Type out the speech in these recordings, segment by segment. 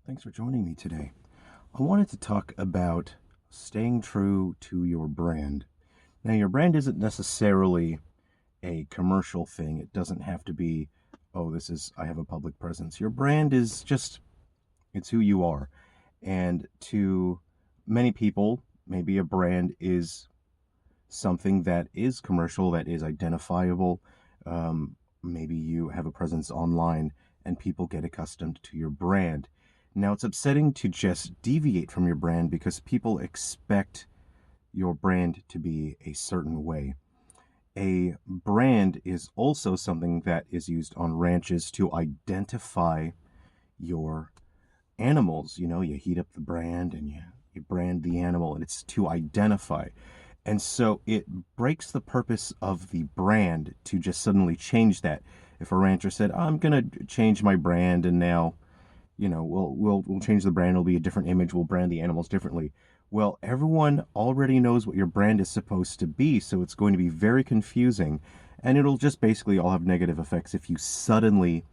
Thanks for joining me today. I wanted to talk about staying true to your brand. Now, your brand isn't necessarily a commercial thing. It doesn't have to be, oh, I have a public presence. Your brand is just, it's who you are. And to many people, maybe a brand is something that is commercial, that is identifiable. Maybe you have a presence online and people get accustomed to your brand. Now, it's upsetting to just deviate from your brand because people expect your brand to be a certain way. A brand is also something that is used on ranches to identify your animals. You know, you heat up the brand and you brand the animal, and it's to identify. And so it breaks the purpose of the brand to just suddenly change that. If a rancher said, "I'm gonna change my brand, and now, we'll change the brand. It'll be a different image. We'll brand the animals differently." Well, everyone already knows what your brand is supposed to be, so it's going to be very confusing, and it'll just basically all have negative effects if you suddenly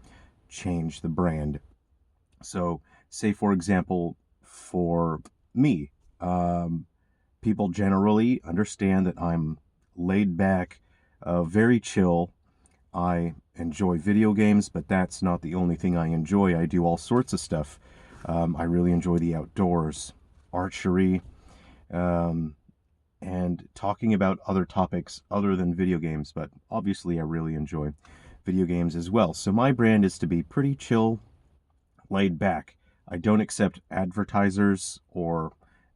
change the brand. So, say for example, for me, um, people generally understand that I'm laid back, very chill. I enjoy video games, but that's not the only thing I enjoy. I do all sorts of stuff. I really enjoy the outdoors, archery, um, and talking about other topics other than video games, but obviously I really enjoy video games as well. So my brand is to be pretty chill, laid back. I don't accept advertisers or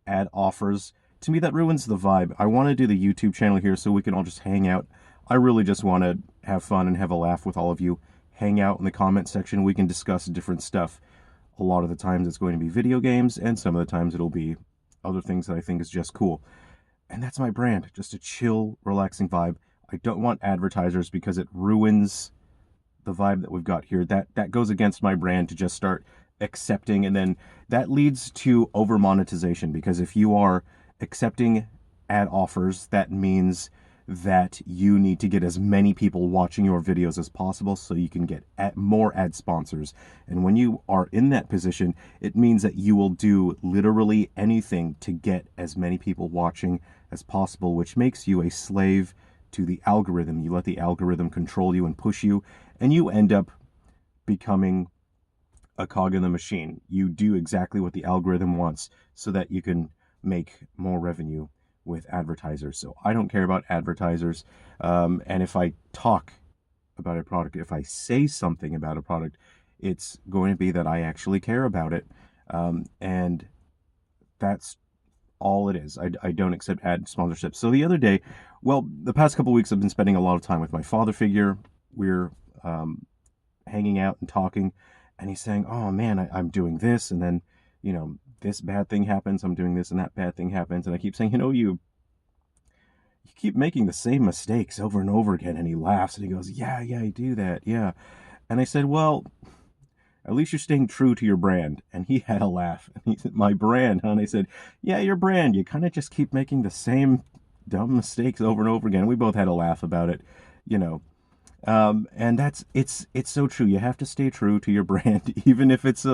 ad offers. To me, that ruins the vibe. I want to do the YouTube channel here so we can all just hang out. I really just want to have fun and have a laugh with all of you. Hang out in the comment section. We can discuss different stuff. A lot of the times it's going to be video games, and some of the times it'll be other things that I think is just cool. And that's my brand. Just a chill, relaxing vibe. I don't want advertisers because it ruins the vibe that we've got here. That goes against my brand to just start accepting, and then that leads to over monetization, because if you are accepting ad offers, that means that you need to get as many people watching your videos as possible so you can get more ad sponsors. And when you are in that position, it means that you will do literally anything to get as many people watching as possible, which makes you a slave to the algorithm. You let the algorithm control you and push you, and you end up becoming a cog in the machine. You do exactly what the algorithm wants so that you can make more revenue with advertisers. So I don't care about advertisers. And if I talk about a product, if I say something about a product, it's going to be that I actually care about it. And that's all it is. I don't accept ad sponsorships. So the other day, well, the past couple of weeks, I've been spending a lot of time with my father figure. We're hanging out and talking, and he's saying, "Oh man, I'm doing this, and then, this bad thing happens. I'm doing this, and that bad thing happens." And I keep saying, you keep making the same mistakes over and over again. And he laughs and he goes, "Yeah, yeah, I do that. Yeah." And I said, "Well, at least you're staying true to your brand." And he had a laugh. And he said, "My brand, huh?" And I said, "Yeah, your brand. You kind of just keep making the same dumb mistakes over and over again." We both had a laugh about it, you know. And it's so true. You have to stay true to your brand, even if it's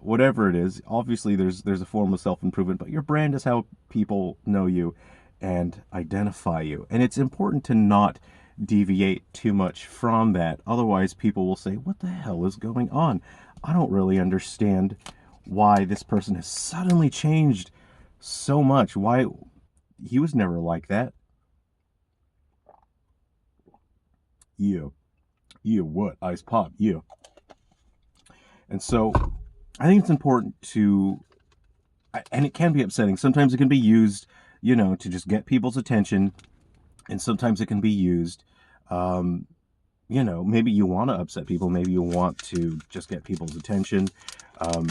whatever it is. Obviously, there's a form of self improvement, but your brand is how people know you and identify you. And it's important to not deviate too much from that. Otherwise, people will say, "What the hell is going on? I don't really understand why this person has suddenly changed so much. Why he was never like that." Yeah, yeah, what? Ice pop, yeah. And so I think it's important to, and it can be upsetting. Sometimes it can be used, to just get people's attention, and sometimes it can be used, um, maybe you want to upset people, maybe you want to just get people's attention. Um,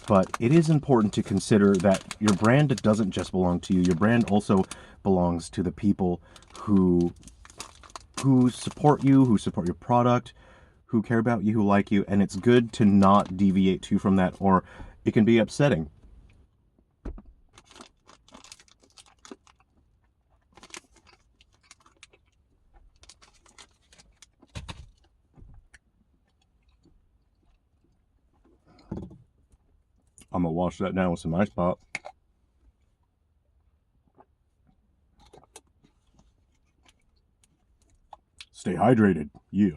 but it is important to consider that your brand doesn't just belong to you. Your brand also belongs to the people who support you, who support your product, who care about you, who like you, and it's good to not deviate too from that, or it can be upsetting. I'm going to wash that down with some ice pop. Stay hydrated. Yeah.